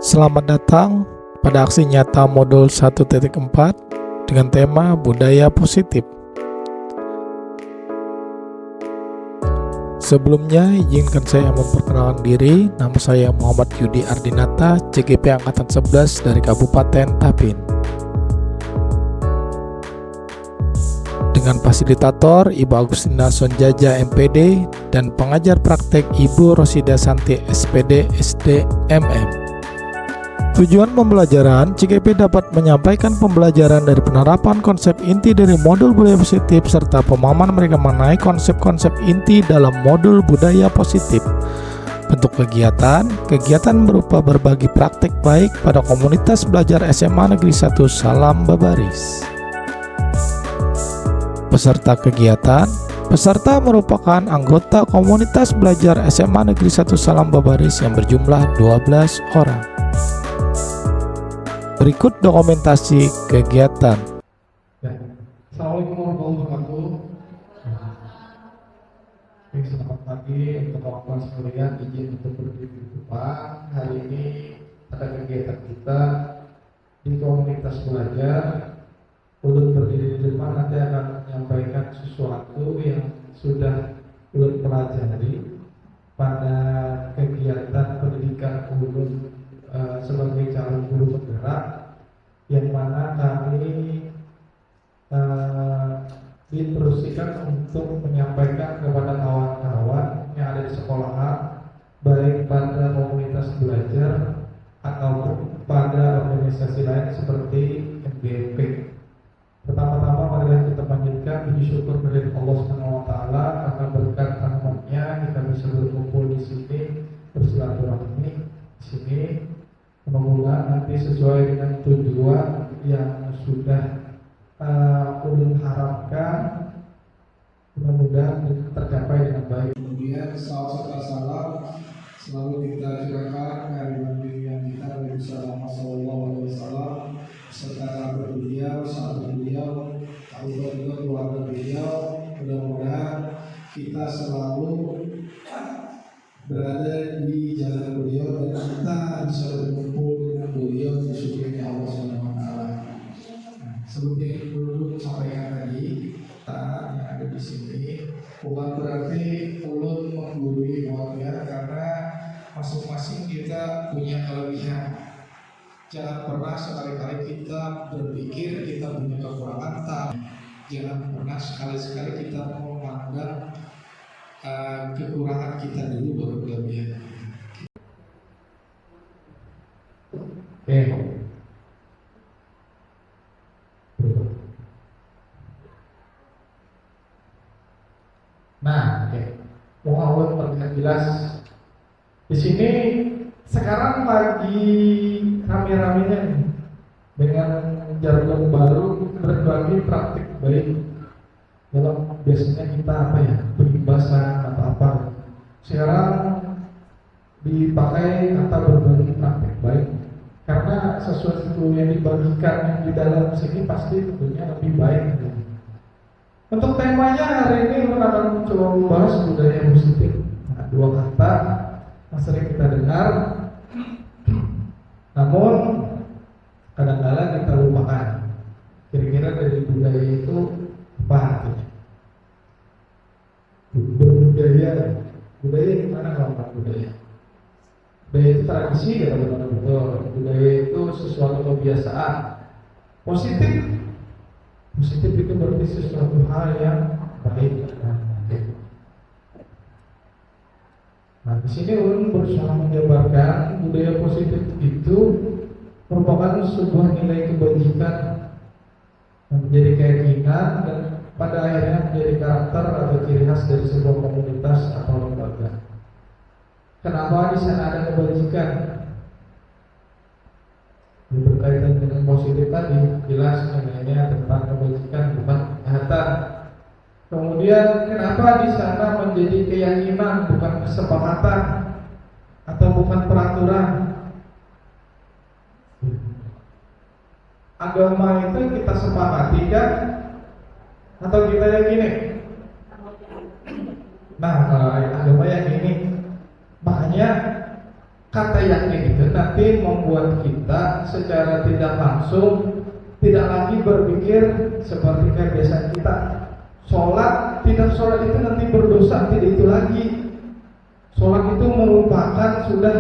Selamat datang pada aksi nyata modul 1.4 dengan tema budaya positif. Sebelumnya, izinkan saya memperkenalkan diri. Nama saya Muhammad Yudi Ardinata, CGP Angkatan 11 dari Kabupaten Tapin. Dengan fasilitator Ibu Agustina Sonjaja MPD dan pengajar praktek Ibu Rosida Santi SPD SDMM. Tujuan pembelajaran, CGP dapat menyampaikan pembelajaran dari penerapan konsep inti dari modul budaya positif serta pemahaman mereka mengenai konsep-konsep inti dalam modul budaya positif. Bentuk kegiatan berupa berbagi praktek baik pada komunitas belajar SMA Negeri 1 Salam Babaris. Peserta kegiatan, peserta merupakan anggota komunitas belajar SMA Negeri 1 Salam Babaris yang berjumlah 12 orang. Berikut dokumentasi kegiatan. Assalamualaikum warahmatullahi wabarakatuh. Selamat pagi untuk kawan-kawan sekalian. Izin untuk berdiri di depan. Hari ini ada kegiatan kita di komunitas belajar. Ulun berdiri di depan nanti akan menyampaikan sesuatu yang sudah ulun pelajari pada kegiatan pendidikan ulun sebagai calon guru penggerak, yang mana kami diinstruksikan untuk menyampaikan kepada kawan-kawan yang ada di sekolahan, baik pada komunitas belajar ataupun pada organisasi lain seperti MGP. Pertama-tama marilah kita panjatkan puji syukur dari Allah Subhanahu wa taala karena berkat rahmat-Nya kita bisa berkumpul di sini, bersilaturahmi di sini. Semoga nanti sesuai dengan tujuan yang sudah ulun harapkan, mudah-mudahan tercapai dengan baik. Kemudian salam selalu kita curahkan kehadiran yang kita Nabi Sallallahu Alaihi Wasallam serta kerabat beliau, sahabat beliau, juga keluarga beliau. Mudah-mudahan kita selalu berada di jalan beliau dan kita bisa berkumpul dengan beliau di surga Allah Subhanahu wa taala. Seperti yang dulu sampaikan tadi, kita yang ada di sini bukan berarti ulun menggurui warga, karena masing-masing kita punya kelebihan. Jangan pernah sekali-kali kita berpikir kita punya kekurangan, jangan pernah sekali-sekali kita memandang kekurangan kita dulu baru kelebihan. Oke. Nah, Muhammad terlihat jelas. Di sini sekarang lagi rame-ramenya nih dengan jargon baru berbagi praktik baik. Dalam biasanya kita peribahasa atau apa. Sekarang dipakai kata berbagi praktik baik, karena sesuatu yang dibagikan di dalam sini pasti tentunya lebih baik. Untuk temanya hari ini kita akan coba membahas budaya positif. Nah, dua kata yang sering kita dengar, namun kadang-kadang kita lupakan. Kira-kira dari budaya itu apa artinya? Budaya gimana kalau bukan budaya? Budaya itu tradisi, ya teman-teman, betul. Budaya itu sesuatu kebiasaan. Positif itu berarti sesuatu hal yang baik. Nah, di sini ulun berusaha menjabarkan budaya positif itu merupakan sebuah nilai kebajikan yang menjadi keyakinan dan pada akhirnya menjadi karakter atau ciri khas dari sebuah komunitas atau lembaga. Kenapa di sana ada kebajikan? Berkaitan dengan positif tadi, jelas nilainya tentang kebajikan bukan kejahatan. Kemudian kenapa di sana menjadi keyakinan bukan kesepakatan atau bukan peraturan? Agama itu kita sepakati kan? Atau kita yakini? Nah, kalau agama yang ini, makanya kata yakin itu nanti membuat kita secara tidak langsung tidak lagi berpikir seperti kebiasaan kita. Tidak sholat itu nanti berdosa, tidak itu lagi. Sholat itu merupakan sudah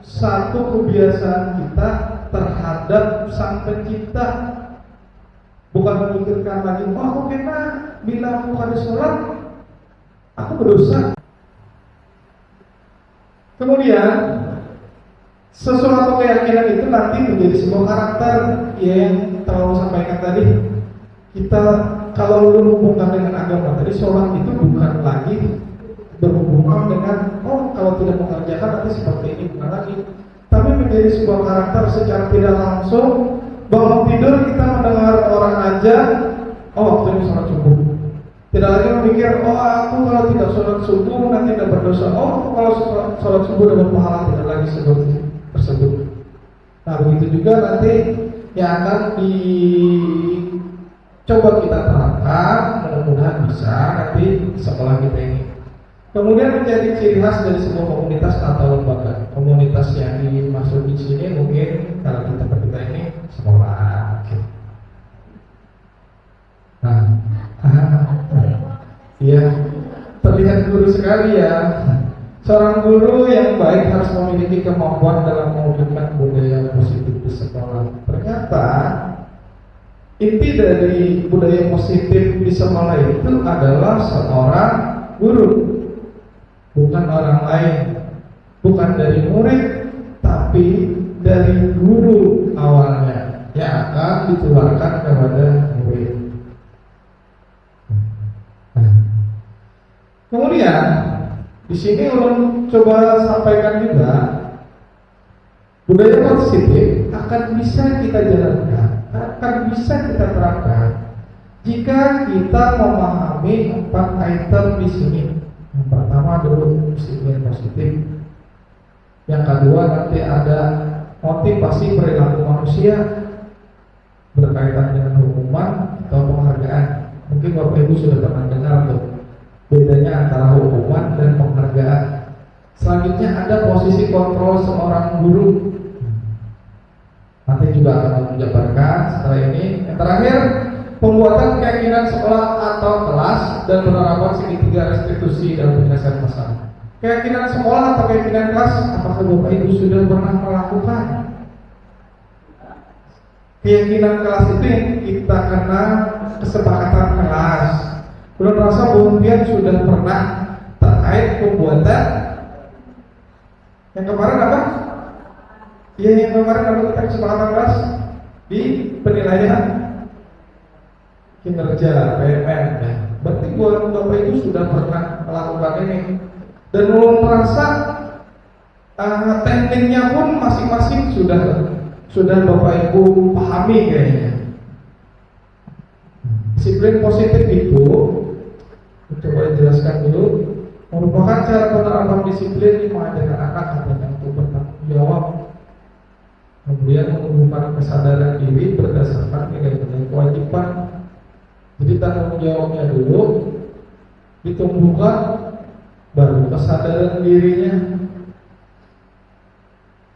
satu kebiasaan kita terhadap Sang Pencipta. Bukan memikirkan lagi, aku kena bila aku ada sholat, aku berdosa. Kemudian sesuatu keyakinan itu nanti menjadi sebuah karakter yang telah saya sampaikan tadi. Kita kalau berhubungan dengan agama tadi, sholat itu bukan lagi berhubungan dengan kalau tidak mengerjakan nanti seperti ini, bukan lagi. Tapi menjadi sebuah karakter secara tidak langsung. Bangun tidur kita mendengar orang aja, waktu ini sholat subuh. Tidak lagi memikir, aku kalau tidak sholat subuh nanti tidak berdosa. Aku kalau sholat subuh dapat pahala, tidak lagi seperti tersebut. Nah begitu juga nanti yang akan dicoba kita terapkan, mudah-mudahan bisa nanti setelah kita ini. Kemudian menjadi ciri khas dari sebuah komunitas atau lembaga. Komunitas yang dimaksud di sini mungkin kalau di tempat kita ini sekolah. Ya, terlihat guru sekali ya. Seorang guru yang baik harus memiliki kemampuan dalam mewujudkan budaya positif di sekolah. Ternyata inti dari budaya positif di sekolah itu adalah seorang guru, bukan orang lain, bukan dari murid, tapi dari guru awalnya yang akan ditularkan kepada murid. Kemudian di sini ulun coba sampaikan juga budaya positif akan bisa kita jalankan, akan bisa kita terapkan jika kita memahami 4 item di sini. Yang pertama dulu disiplin positif. Yang kedua nanti ada motivasi perilaku manusia berkaitan dengan hukuman atau penghargaan. Mungkin Bapak Ibu sudah pernah dengar tuh bedanya antara hukuman dan penghargaan. Selanjutnya ada posisi kontrol seorang guru. Nanti juga akan menjabarkan setelah ini. Yang terakhir, pembuatan keyakinan sekolah atau kelas dan penerapan segitiga restitusi dalam penyelesaian masalah. Keyakinan sekolah atau keyakinan kelas, apakah Bapak Ibu sudah pernah melakukan? Keyakinan kelas itu yang kita kenal kesepakatan kelas. Belum rasa kemudian sudah pernah terkait pembuatan yang kemarin apa? Ya yang kemarin kalau kita kesepakatan kelas di penilaian kinerja PMN. Berarti buat Bapak Ibu sudah pernah melakukan ini dan belum merasa tekniknya pun masing-masing sudah Bapak Ibu pahami kayaknya. Disiplin positif itu, coba jelaskan dulu, merupakan cara penerapan disiplin yang mengajarkan anak untuk bertanggung jawab, kemudian menumbuhkan kesadaran diri berdasarkan nilai-nilai kewajiban. Jadi tanggung jawabnya dulu ditumbuhkan, baru kesadaran dirinya.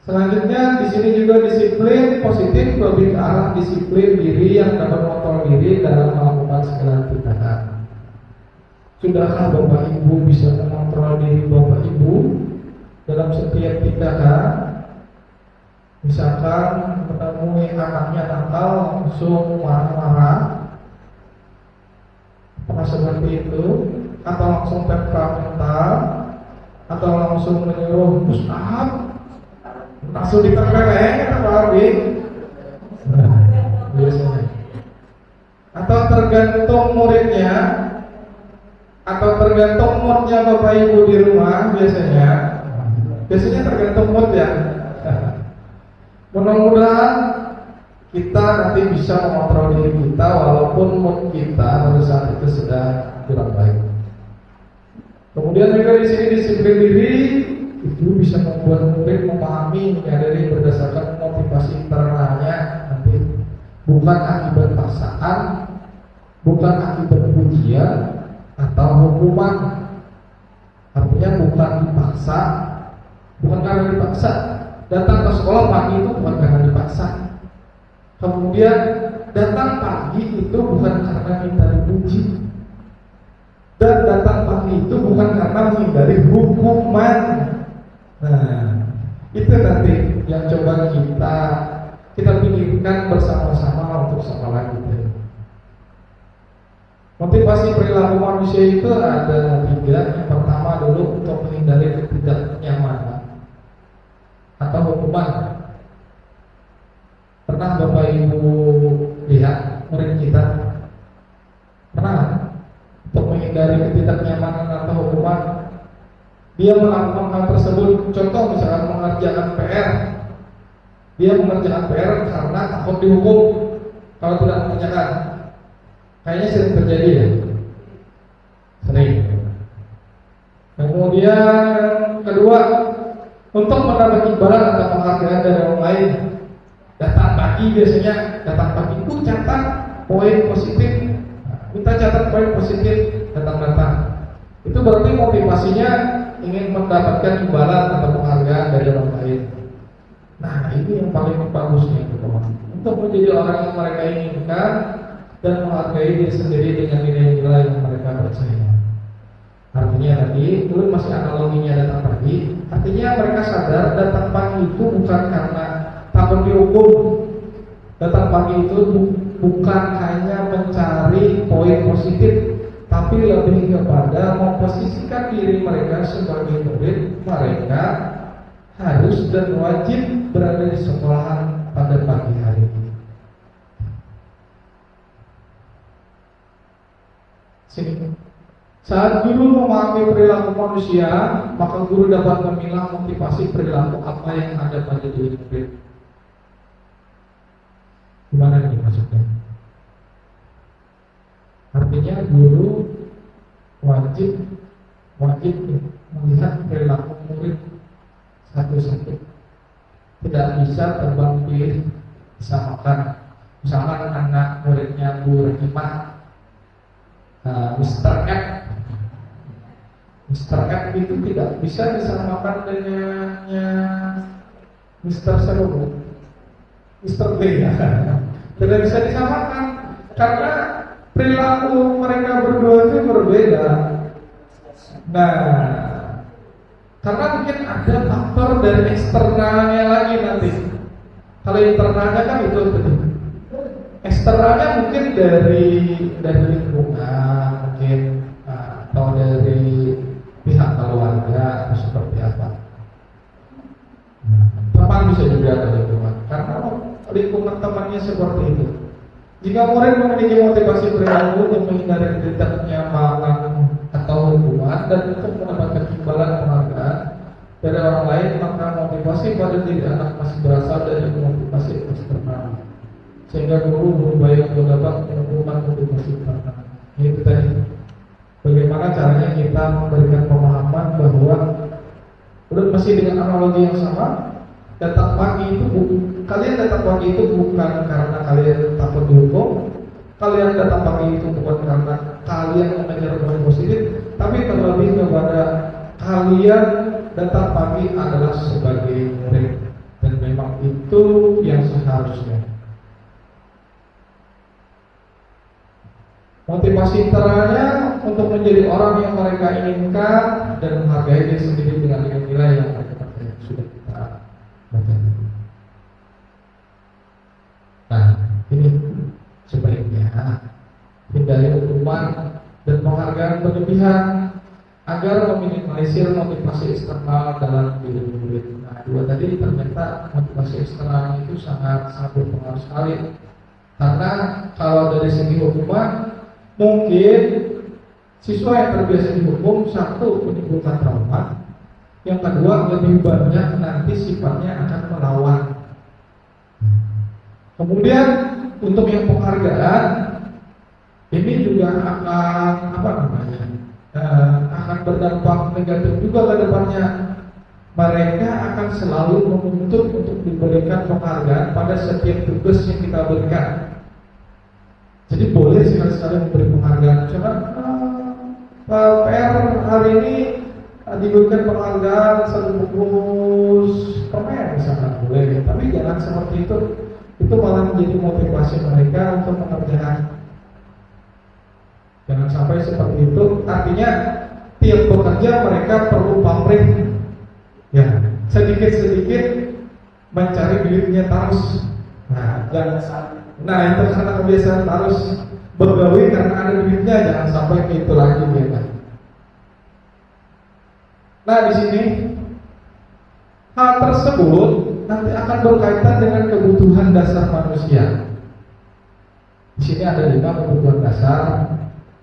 Selanjutnya di sini juga disiplin positif lebih ke arah disiplin diri yang dapat mengontrol diri dalam melakukan segala tindakan. Sudahkah Bapak Ibu bisa mengontrol diri Bapak Ibu dalam setiap tindakan? Misalkan menemui anaknya nakal langsung marah-marah, apakah seperti itu? Atau langsung temperamental? Atau langsung menyuruh Ustaz? Langsung diterkeleng atau Arbi? Biasanya. Atau tergantung muridnya, atau tergantung moodnya Bapak Ibu di rumah biasanya. Biasanya tergantung mood ya. Mudah-mudahan kita nanti bisa mengontrol diri kita walaupun mood kita pada saat itu sedang kurang baik. Kemudian juga di sini disiplin diri itu bisa membuat murid memahami, menyadari berdasarkan motivasi internalnya nanti, bukan akibat paksaan, bukan akibat pujian atau hukuman. Artinya bukan dipaksa, bukan karena dipaksa, datang ke sekolah pagi itu bukan karena dipaksa. Kemudian datang pagi itu bukan karena minta dipuji. Dan datang pagi itu bukan karena menghindari hukuman. Nah, itu nanti yang coba kita pikirkan bersama-sama untuk sekolah kita. Motivasi perilaku manusia itu ada 3. Yang pertama dulu untuk menghindari ketidaknyamanan atau hukuman. Pernah Bapak Ibu lihat murid kita? Pernah? Untuk menghindari ketidaknyamanan atau hukuman, dia melakukan hal tersebut. Contoh misalkan mengerjakan PR, dia mengerjakan PR karena takut dihukum kalau tidak mengerjakan. Kayaknya sering terjadi ya, sering. Kemudian kedua, untuk mendapat imbalan atau penghargaan dari orang lain, datang pagi biasanya, datang pagi itu catat poin positif, minta catat poin positif, datang-datang. Itu berarti motivasinya ingin mendapatkan imbalan atau penghargaan dari orang lain. Nah, ini yang paling bagusnya teman-teman. Untuk menjadi orang yang mereka inginkan dan menghargai diri sendiri dengan nilai-nilai yang mereka percaya. Artinya tadi, dulu masih analoginya datang pagi. Artinya mereka sadar datang pagi itu bukan karena takut dihukum. Datang pagi itu bukan hanya mencari poin positif, tapi lebih kepada memposisikan diri mereka sebagai murid. Mereka harus dan wajib berada di sekolahan pada pagi hari ini. Sini. Saat guru memahami perilaku manusia, maka guru dapat memilah motivasi perilaku apa yang ada pada diri murid. Gimana ini maksudnya? Artinya guru wajib melihat perilaku murid satu-satu. Tidak bisa terbang pilih disamakan. Misalkan anak muridnya Bu Rahimah, Mr. F itu tidak bisa disamakan dengannya Mr. Seru, Mr. B ya. Tidak bisa disamakan karena perilaku mereka berdua itu berbeda. Nah, karena mungkin ada faktor dari eksternalnya lagi nanti. Kalau internalnya kan itu betul. Eksternalnya mungkin dari lingkungan, mungkin atau dari pihak keluarga atau seperti apa. Teman bisa juga dari lingkungan, karena lingkungan temannya seperti itu. Jika murid memiliki motivasi perilaku untuk menghindari ketidaknyamanan atau hukuman dan untuk mendapatkan imbalan penghargaan dari orang lain, maka motivasi pada diri anak masih berasal dari motivasi eksternal, sehingga guru berupaya untuk dapat menumbuhkan motivasi internal. Itu tadi. Bagaimana caranya kita memberikan pemahaman bahwa udah masih dengan analogi yang sama. Datang pagi itu kalian datang pagi itu bukan karena kalian takut dihukum. Kalian datang pagi itu bukan karena kalian mengejar poin positif, tapi terlebih kepada kalian datang pagi adalah sebagai murid, dan memang itu yang seharusnya. Motivasi internalnya untuk menjadi orang yang mereka inginkan dan menghargai diri sendiri dengan nilai yang mereka percaya. Sudah kita baca. Nah, ini sebaiknya hindari hukuman dan penghargaan berlebihan agar meminimalisir motivasi eksternal dalam diri murid. Nah, dua tadi ternyata motivasi eksternal itu sangat berpengaruh sekali. Karena kalau dari segi hukuman, mungkin siswa yang terbiasa dihukum, satu, menimbulkan trauma. Yang kedua, lebih banyak nanti sifatnya akan melawan. Kemudian untuk yang penghargaan, ini juga akan berdampak negatif juga ke depannya. Mereka akan selalu menuntut untuk diberikan penghargaan pada setiap tugas yang kita berikan. Jadi boleh sekali-sekali memberi penghargaan. Misalkan PR hari ini diberikan penghargaan sebungkus permen misalkan boleh, tapi jangan seperti itu. Itu malah menjadi motivasi mereka untuk mengerjakan. Jangan sampai seperti itu. Artinya tiap bekerja mereka perlu pamrih, ya sedikit-sedikit mencari duitnya terus. Nah, jangan sampai. Nah, itu karena kebiasaan terus bergawe karena ada duitnya, jangan sampai ke itu lagi, ya. Nah, di sini hal tersebut nanti akan berkaitan dengan kebutuhan dasar manusia. Di sini ada 5 kebutuhan dasar.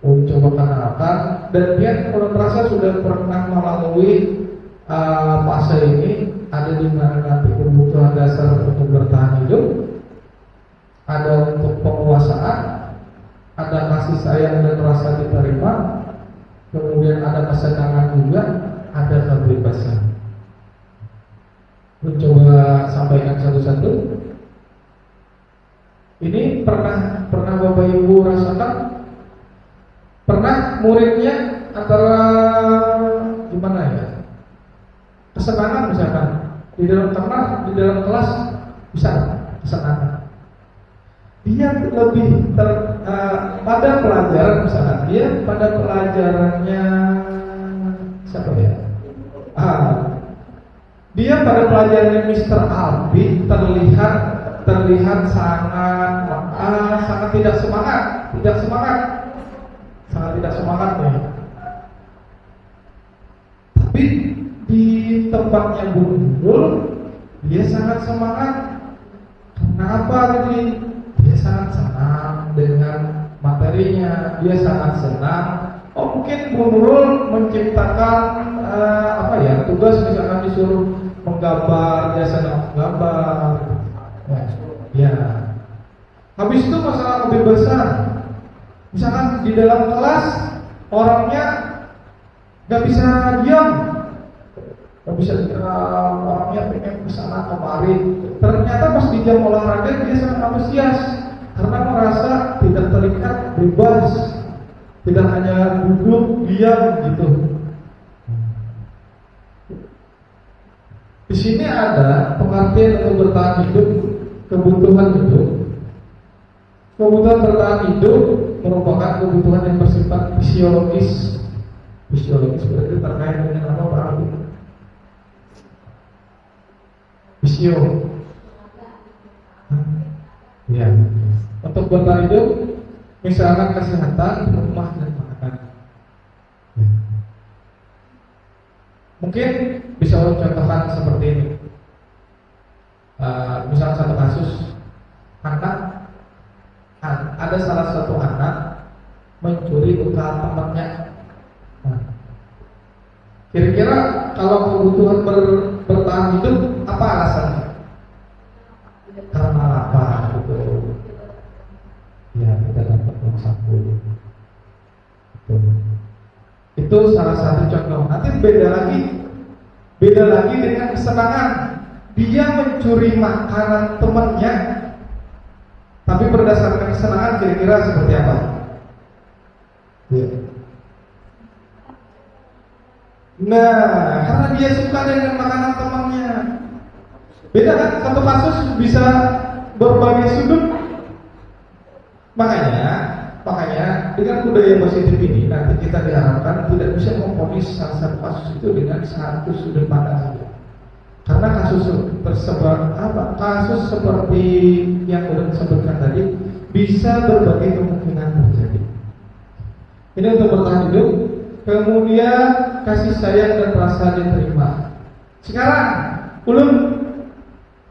Coba kenalkan, dan dia kalau terasa sudah pernah melalui fase ini. Ada di mana nanti kebutuhan dasar untuk bertahan hidup, ada untuk penguasaan, ada kasih sayang dan rasa diterima, kemudian ada kesenangan juga, ada kebebasan. Coba sampaikan satu-satu. Ini pernah Bapak Ibu rasakan? Pernah muridnya antara gimana ya? Kesenangan misalkan di dalam kelas bisa kesenangan. Dia lebih pada pelajaran misalkan dia pada pelajarannya siapa ya? Dia pada pelajarannya Mr. Albi terlihat sangat tidak semangat nih. Tapi di tempatnya Bu Nurul dia sangat semangat. Kenapa tadi? Dia sangat senang dengan materinya, dia sangat senang. Mungkin Bu Nurul menciptakan tugas misalkan disuruh menggambar, dia senang menggambar. Ya. Habis itu masalah kebebasan. Misalkan di dalam kelas orangnya nggak bisa diam, orangnya pengen kesana kemari. Ternyata pas di jam olahraga dia sangat antusias karena merasa tidak terikat, bebas, tidak hanya duduk diam gitu. Di sini ada pengertian untuk bertahan hidup, kebutuhan hidup. Kebutuhan bertahan hidup merupakan kebutuhan yang bersifat fisiologis. Fisiologis berarti terkait dengan apa Pak Aldi? Fisio. Ya. Untuk bertahan hidup, misalkan kesehatan, rumah dan makanan. Ya. Mungkin bisa contohkan seperti ini. Misalnya satu kasus ada salah satu anak mencuri usaha temannya. Kira-kira kalau kebutuhan bertahan hidup apa alasannya? Karena apa? Gitu. Ya kita dapat uang saku. Itu salah satu contoh. Nanti beda lagi dengan kesenangan. Dia mencuri makanan temannya, tapi berdasarkan kesenangan kira-kira seperti apa? Ya. Nah, karena dia suka dengan makanan temannya. Beda kan? Satu kasus bisa berbagai sudut. Makanya dengan budaya positif ini nanti kita diharapkan tidak bisa memvonis salah satu kasus itu dengan satu sudut pandang saja. Karena kasus seperti yang sudah disebutkan tadi bisa berbagai kemungkinan terjadi. Ini untuk bertahan hidup. Kemudian kasih sayang dan rasa diterima. Sekarang ulun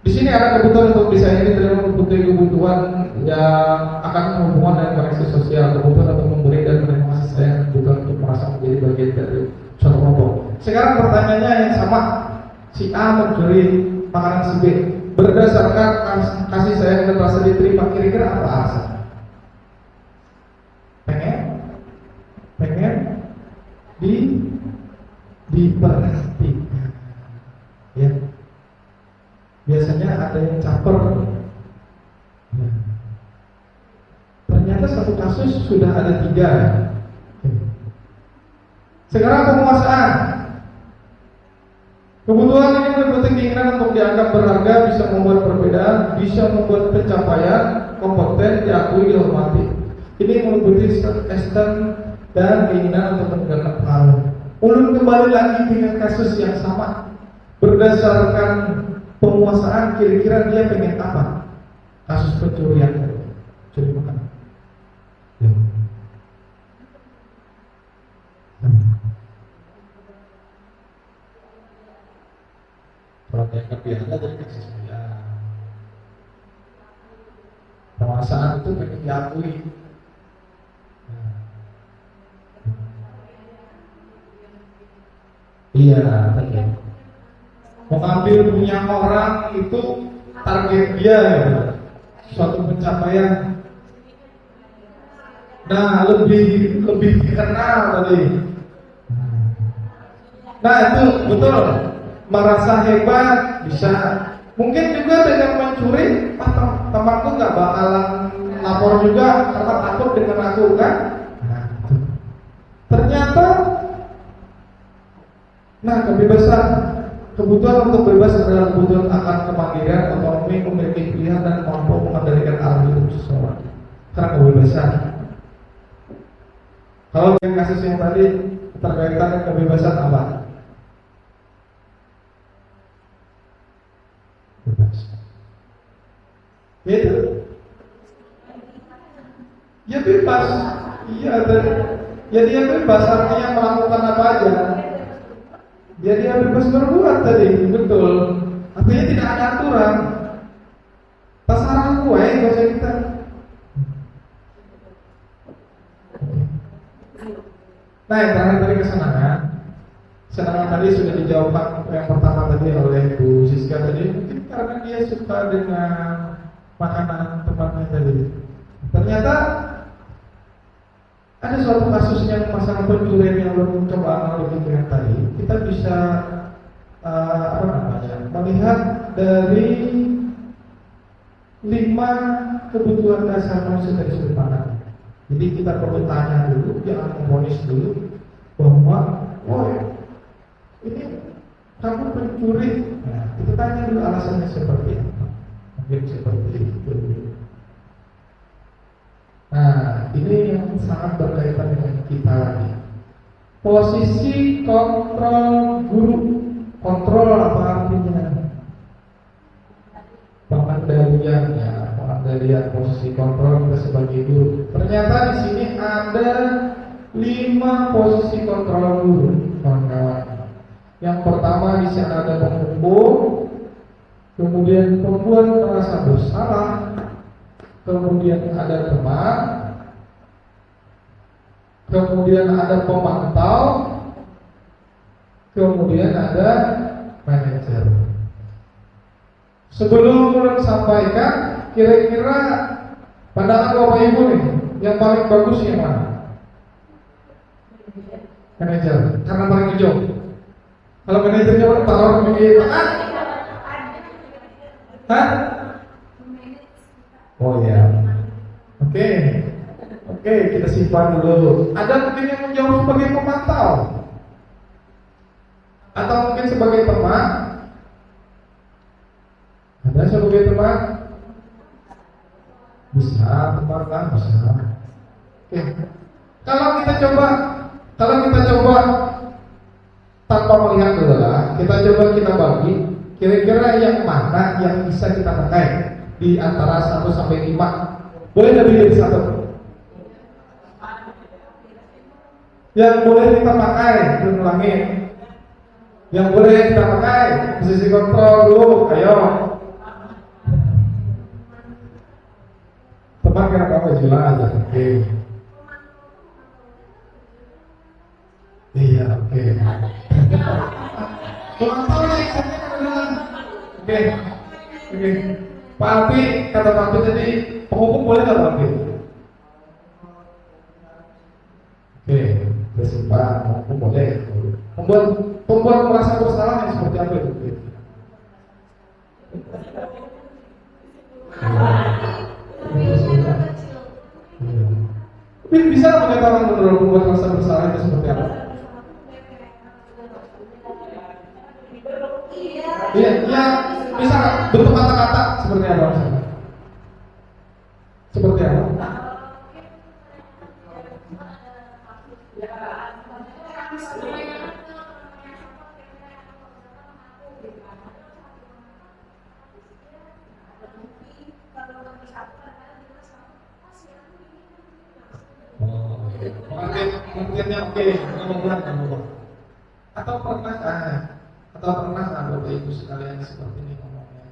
di sini ada kebutuhan untuk disayangi dan kebutuhan yang akan berhubungan dengan koneksi sosial, kebutuhan untuk memberi dan menerima kasih sayang, kebutuhan untuk merasa menjadi bagian dari suatu kelompok. Sekarang pertanyaannya yang sama. Si A mencuri makanan si B berdasarkan kasih sayang dan rasa diterima, kira-kira apa alasan? Pengen diperhatikan, ya. Biasanya ada yang caper. Ya. Ternyata satu kasus sudah ada 3. Sekarang penguasaan. Kebutuhan ini meliputi keinginan untuk dianggap berharga, bisa membuat perbedaan, bisa membuat pencapaian, kompeten, diakui, dihormati. Ini meliputi esteem dan keinginan untuk menegakkan pengaruh. Ulun kembali lagi dengan kasus yang sama. Berdasarkan penguasaan, kira-kira dia pengen apa? Kasus pencurian, curi makan. Ya. Kalau dianggap biasa dari kasus ya. Penguasaan itu pengen diakui. Iya, betul. Mengambil punya orang itu target dia, ya. Suatu pencapaian. Nah, lebih dikenal tadi. Nah, itu betul. Merasa hebat bisa. Mungkin juga dengan mencuri, temanku nggak bakalan lapor juga karena takut dengan aku kan. Ternyata, nah kebebasan, kebutuhan untuk bebas adalah kebutuhan akan kemandirian, otonomi, memiliki pilihan dan mampu mengendalikan arah hidup seseorang. Karena kebebasan. Kalau dengan kasus yang tadi terkaitan dengan kebebasan apa? Bebas. Itu. Ya bebas. Iya, ya dia bebas artinya melakukan apa aja. Dia bebas berbuat tadi, betul. Artinya tidak ada aturan. Terserah gue, bahasa kita. Nah, yang terakhir tadi kesenangan. Kesenangan tadi sudah dijawabkan yang pertama tadi oleh Bu Siska tadi. Mungkin karena dia suka dengan makanan temannya tadi. Ternyata ada suatu kasus yang masalah pencurian yang belum coba analisis tadi. Kita bisa melihat dari 5 kebutuhan dasar manusia dari sudut pandang. Jadi kita perlu tanya dulu, jangan memvonis dulu bahwa, ini kamu pencuri. Nah, kita tanya dulu alasannya seperti apa. Mungkin seperti itu. Nah, ini yang sangat berkaitan dengan kita lagi. Posisi kontrol guru. Kontrol apa artinya? Pengendalian ya, pengendalian posisi kontrol kita sebagai guru. Ternyata di sini ada 5 posisi kontrol guru, kawan-kawan. Yang pertama di sana ada penghukum, kemudian pembuat merasa bersalah, kemudian ada teman, kemudian ada pemantau, kemudian ada manajer. Sebelum mulai sampaikan, kira-kira pandangan Bapak Ibu nih, yang paling bagus yang mana? Manajer, karena paling hijau. Kalau manajernya taruh di tengah, hah? Oh ya, oke, kita simpan dulu. Ada mungkin yang menjawab sebagai pemantau, atau mungkin sebagai teman. Ada sebagai teman? Bisa, teman kan bisa. Oke. Kalau kita coba tanpa melihat dulu lah, kita bagi. Kira-kira yang mana yang bisa kita pakai di antara 1 sampai 5? Boleh lebih dari 1? Yang boleh kita pakai, ulangi. Yang boleh kita pakai posisi kontrol dulu, ayo. Teman kira kamu jelas aja, oke. Iya, oke. Pemantau yang adalah oke. Pak Alpi, kata Pak Alpi tadi, penghukum boleh nggak Pak Alpi? Oke, bersimpan, penghukum boleh. Pembuat merasa bersalah yang seperti apa itu? Bisa mengatakan menurut pembuat merasa bersalah itu seperti apa? Iya, ya, misalkan bentuk kata-kata seperti apa misalkan? Seperti apa? Mungkinnya oke, ngomong. Atau pernah Bapak Ibu sekalian seperti ini ngomongnya,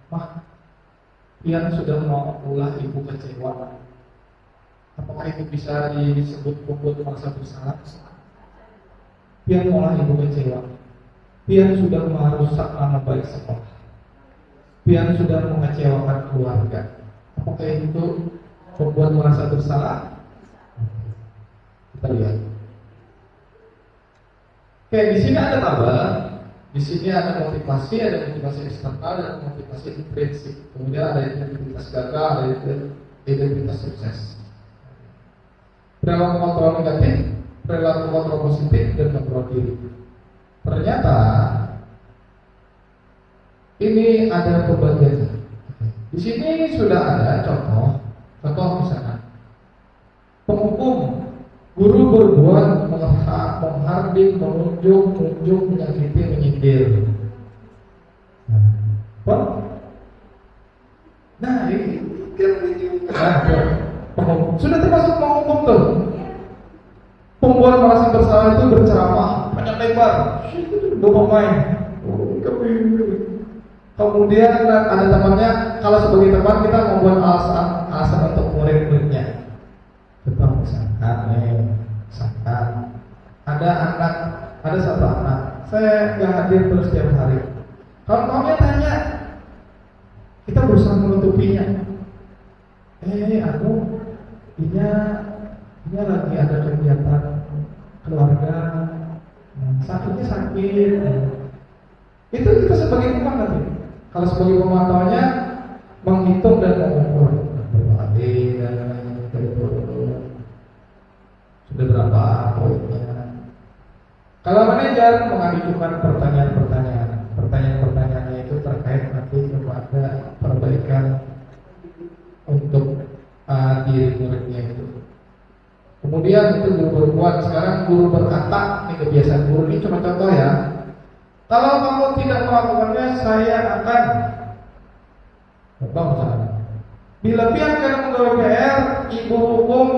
Mah, Pian sudah mau ulah ibu kecewa. Apakah itu bisa disebut membuat merasa bersalah? Pian mau ibu kecewa. Pian sudah merusak nama baik sekolah. Pian sudah mengecewakan keluarga. Apakah itu membuat merasa bersalah? Kita lihat. Oke, di sini ada tabel. Di sini ada motivasi eksternal dan motivasi intrinsik. Kemudian ada identitas gagal, ada identitas sukses. Perilaku kontrol negatif, perilaku kontrol positif, dan kontrol diri. Ternyata ini ada pembagian. Di sini sudah ada contoh misalnya penghukum. Guru berbuat menghardik, menunjuk, menyakiti, menyindir. Nah, ini sudah termasuk menghukum tuh. Pembuat merasa bersalah itu berceramah panjang lebar, dua pemain. Kemudian ada temannya, kalau sebagai teman kita membuat alasan untuk murid-muridnya. Contoh misalkan ada satu anak, saya nggak hadir terus tiap hari. Kawan-kawannya tanya, kita berusaha menutupinya. Ini lagi ada kegiatan keluarga, sakit. Itu kita sebagai teman nanti. Kalau sebagai pemantauannya menghitung dan mengukur berbagai sudah berapa poinnya. Kalau manajer mengajukan pertanyaan-pertanyaannya itu terkait nanti kepada perbaikan untuk diri muridnya itu. Kemudian itu guru berbuat, sekarang guru berkata, ini kebiasaan guru ini cuma contoh ya. Kalau kamu tidak melakukannya, saya akan contoh misalnya. Bila pihak yang menggawe PR, ibu hukum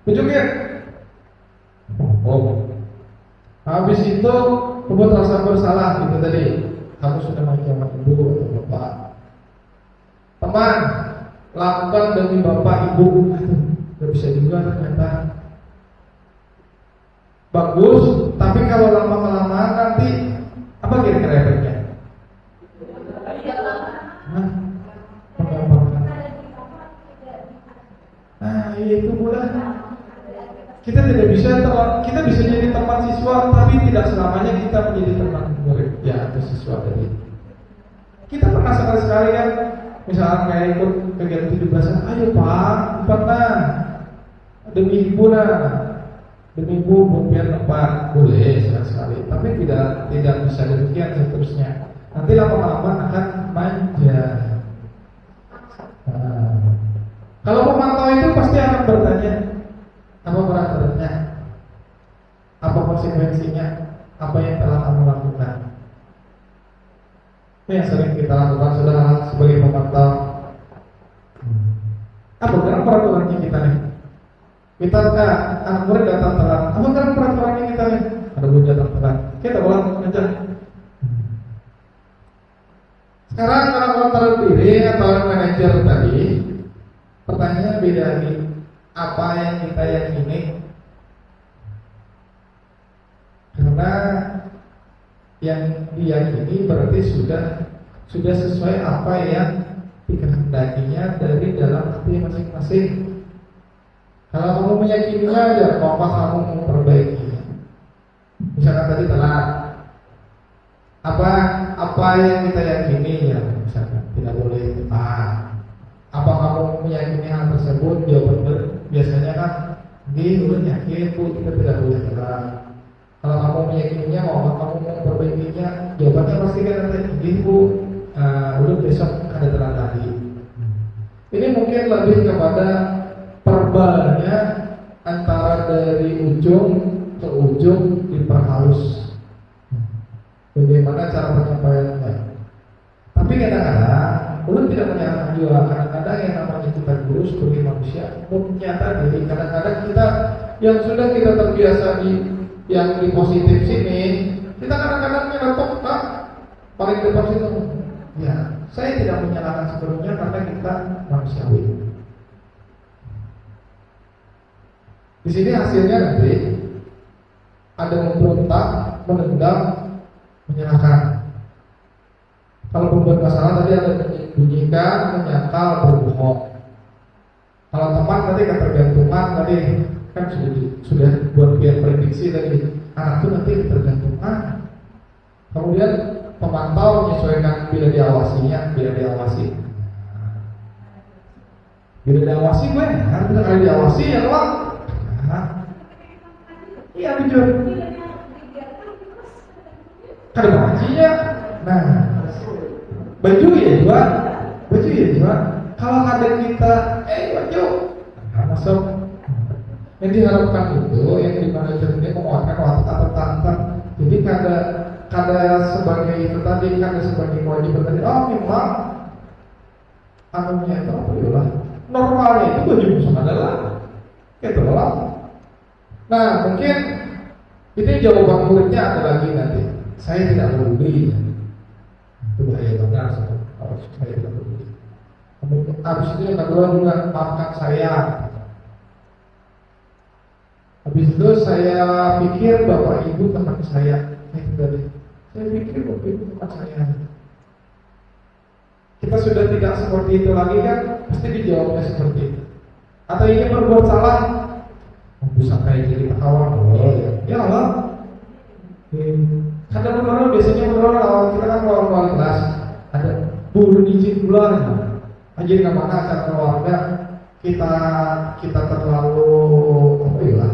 tunjukin. Habis itu membuat rasa bersalah gitu tadi. Kamu sudah mengecewakan ibu atau bapak. Teman, lakukan demi bapak ibu. Gak bisa juga ternyata. Bagus, tapi kalau lama-kelamaan nanti apa kira-kira efeknya? Itu bulan. Kita bisa jadi teman siswa, tapi tidak selamanya kita menjadi teman murid ya atau siswa tadi. Kita pernah sekali-sekali kan, misalnya kayak ikut kegiatan 17-an, ayo Pak, demi ibu demi ibu biar tempat boleh sekali-sekali, tapi tidak bisa demikian seterusnya. Nanti lama-lama akan manja. Kalau pemantau itu pasti akan bertanya, apa beratnya, apa konsekuensinya, apa yang telah kamu lakukan. Ini yang sering kita lakukan saudara sebagai pemantau. Apa kan peraturannya kita nih? Kita anak murid datang telat. Apa kan peraturannya kita nih? Ada murid datang telat. Kita ulang aja. Sekarang kalau terpilih atau manajer tadi, pertanyaannya beda lagi. Apa yang kita yakini? Karena yang diyakini berarti sudah sesuai apa yang dikehendakinya dari dalam hati masing-masing. Kalau kamu meyakininya aja, apa kamu memperbaiki? Misalkan tadi telat, apa yang kita yakini ya, misalkan tidak boleh telat. Apa kamu meyakini hal tersebut? Jawaban biasanya kan, yakin bu, kita tidak boleh telat. Kalau kamu meyakininya, kamu jawabannya pasti kan nanti ibu udah besok ada telat lagi. Ini mungkin lebih kepada perbalnya antara dari ujung ke ujung diperhalus. Bagaimana cara penyampaiannya? Tapi kadang-kadang ulun tidak menyalahkan juga. Kadang-kadang yang namanya kita guru sebagai manusia umumnya tadi, kadang-kadang kita yang sudah kita terbiasa di positif sini, kita kadang-kadang nyeletuk kan paling depan situ. Ya, saya tidak menyalahkan sebelumnya karena kita manusiawi. Di sini hasilnya nanti ada memberontak, menendam, menyalahkan. Kalau pembuat masalah tadi ada menyembunyikan, menyangkal, berbohong. Kalau teman tadi ketergantungan tadi kan sudah buat biar prediksi tadi anak itu nanti ketergantungan. Kemudian pemantau menyesuaikan bila diawasi. Bila diawasi gue harus kali diawasi ya doang. Iya jujur. Kada bacinya. Nah, baju ya jual. Kalau ada kita, baju, masuk. Yang diharapkan itu, yang dimana ini menguatkan watak atau tantan. Jadi kada sebagai itu tadi, kada sebagai kewajiban tadi. Oh memang, anunya itu apa ya lah? Normalnya itu baju musuh adalah, gitu lah. Nah mungkin itu jawaban muridnya ada lagi nanti. Saya tidak peduli. Itu bahaya banget kalau saya tidak peduli. Habis itu yang kedua juga maafkan saya. Habis itu saya pikir bapak ibu teman saya. Saya pikir bapak ibu teman saya. Kita sudah tidak seperti itu lagi kan? Pasti dijawabnya seperti itu. Atau ingin berbuat salah, bisa kayak jadi kawan. Ya Allah. Kadang orang biasanya lawan kita kan lawan kelas ada buru izin bulan aja nggak mana acara keluarga kita terlalu apa ya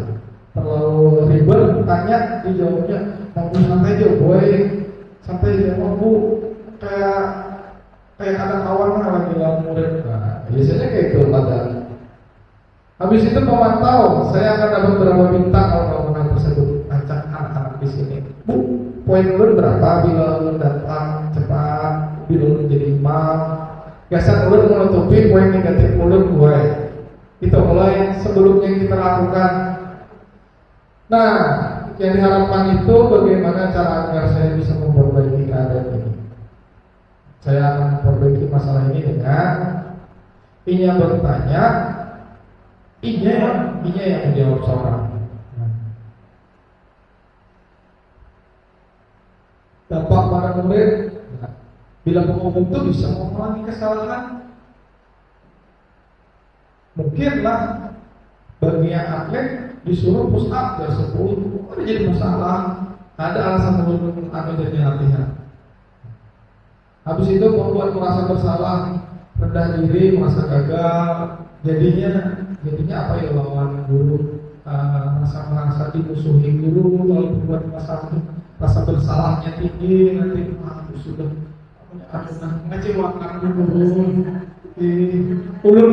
terlalu ribet tanya dijawabnya mau santai aja boy santai aja mau bu kayak ada kawan lah lagi lawan murid biasanya kayak itu padahal. Habis itu pemantau saya akan dapat berapa bintang kalau bangunan tersebut acak anak-anak di sini bu. Poin ulun berapa bila ulun datang cepat, bila ulun jadi imam. Biasa ulun menutupi poin negatif ulun gue. Itu mulai sebelumnya yang kita lakukan. Nah, yang diharapkan itu bagaimana cara agar saya bisa memperbaiki keadaan ini. Saya akan memperbaiki masalah ini dengan Inya bertanya, Inya yang menjawab seorang. Dampak pada murid, bila pengumum itu bisa mengulangi kesalahan. Mungkinlah bagi yang atlet disuruh push up dari 10, ada jadi masalah. Ada alasan menurut jadi latihan. Habis itu membuat merasa bersalah, rendah diri, merasa gagal. Jadinya apa ya lawan guru, merasa dimusuhi guru, lalu membuat masalah rasa bersalahnya tinggi, nanti sudah mengecewakan guru. Ulun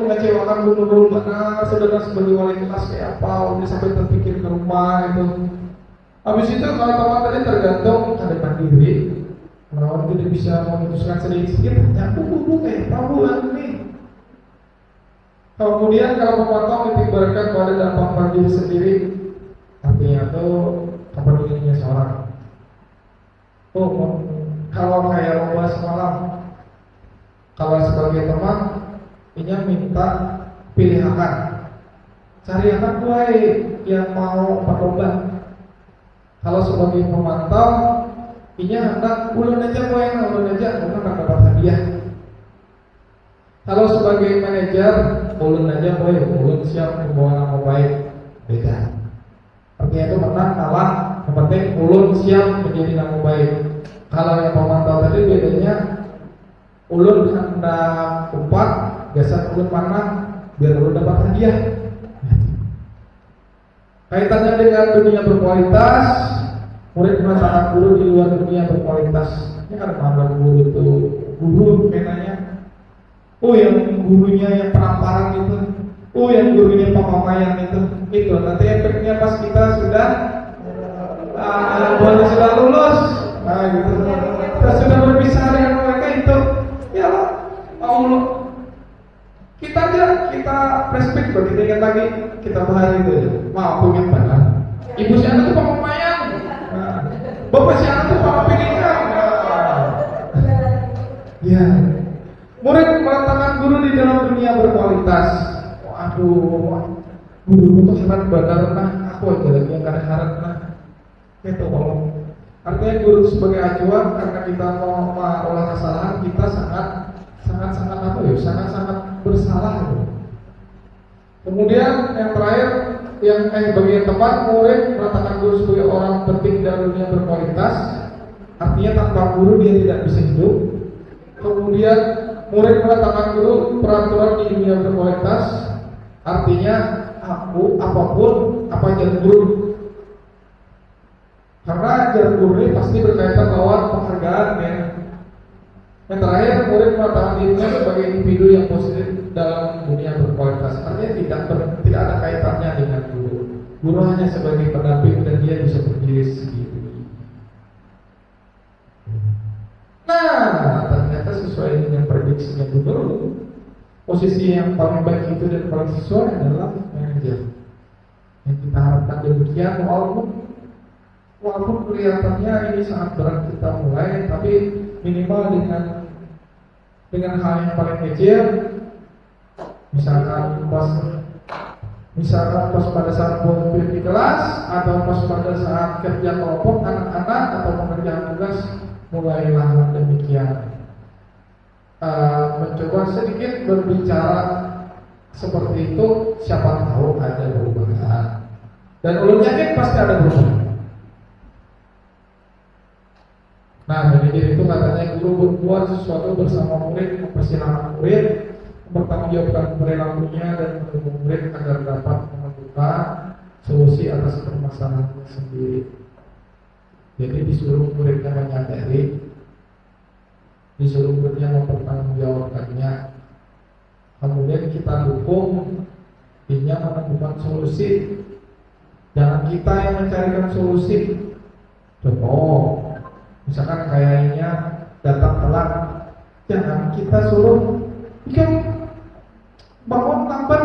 mengecewakan guru benar, saudara sebagai wali kelas kayak apa, udah sampai terpikir ke rumah itu. Habis itu kalau teman tadi tergantung ada mandiri, kalau tidak bisa memutuskan sedikit, tanya guru kayak apa bulan ini. Kemudian kalau memotong ditimbulkan pada dampak mandiri sendiri, artinya tuh kepeduliannya seorang. Kalau kayak lomba semalam, kalau sebagai teman, Inya minta pilihan, cari anak gue yang mau empat lomba. Kalau sebagai pemantau, Inya hendak ulun aja ulun dapat hadiah. Kalau sebagai manajer, ulun aja ulun siap membawa nama baik. Beda. Artinya itu menang kalah, yang penting ulun siap menjadi nama baik. Kalau yang pemantau tadi bedanya, ulun hendak umpat, biasa ulun menang, biar ulun dapat hadiah. Kaitannya dengan dunia berkualitas, Murid mengatakan guru di luar dunia berkualitas. Ini kan ada guru itu, guru katanya, oh yang gurunya yang penamparan itu, oh yang gurunya pamamayan itu nanti efeknya pas kita sudah sudah lulus, gitu. Kita sudah berpisah dengan mereka itu, ya Allah, kita respect kok, kita ingat lagi, kita bahas itu ya. Maaf pengen banget. Ibu si anak itu pamamayan, bapak si anak itu pamapilihan. Ya, murid mengatakan guru di dalam dunia berkualitas. Aduh, guru itu harap benar nah, aku aja lagi yang kadang harap nah. Itu kalau artinya guru sebagai acuan karena kita mau mengolah kesalahan kita sangat apa ya, sangat bersalah. Kemudian yang terakhir yang bagi yang tepat, murid mengatakan guru sebagai orang penting dalam dunia berkualitas. Artinya tanpa guru dia tidak bisa hidup. Kemudian murid mengatakan guru peraturan di dunia berkualitas. Artinya apapun apa jalan guru. Karena jalan guru ini pasti berkaitan lawan penghargaan ya. Yang terakhir, murid mengatakan dirinya sebagai individu yang positif dalam dunia berkualitas. Artinya tidak ada kaitannya dengan guru. Guru hanya sebagai pendamping dan dia bisa berdiri sendiri. Nah, ternyata sesuai dengan prediksinya guru, posisi yang paling baik itu dan paling sesuai adalah manajer. Yang kita harapkan demikian, walaupun kelihatannya ini sangat berat kita mulai, tapi minimal dengan hal yang paling kecil, misalkan pas pada saat belajar di kelas atau pas pada saat kerja kelompok anak-anak atau pengerjaan tugas, mulailah demikian. Mencoba sedikit berbicara seperti itu, siapa tahu ada perubahan. Dan ulun yakin pasti ada perubahan. Nah, manajer itu katanya guru berbuat sesuatu bersama murid, mempersilahkan murid, mempertanggungjawabkan perilakunya dan mendukung murid agar dapat menentukan solusi atas permasalahannya sendiri. Jadi disuruh muridnya menyadari, disuruh muridnya mempertanggungjawabkannya. Kemudian kita dukung dia menemukan solusi. Jangan kita yang mencarikan solusi. Contoh, misalkan kayaknya datang telat, jangan kita suruh bangun lambat.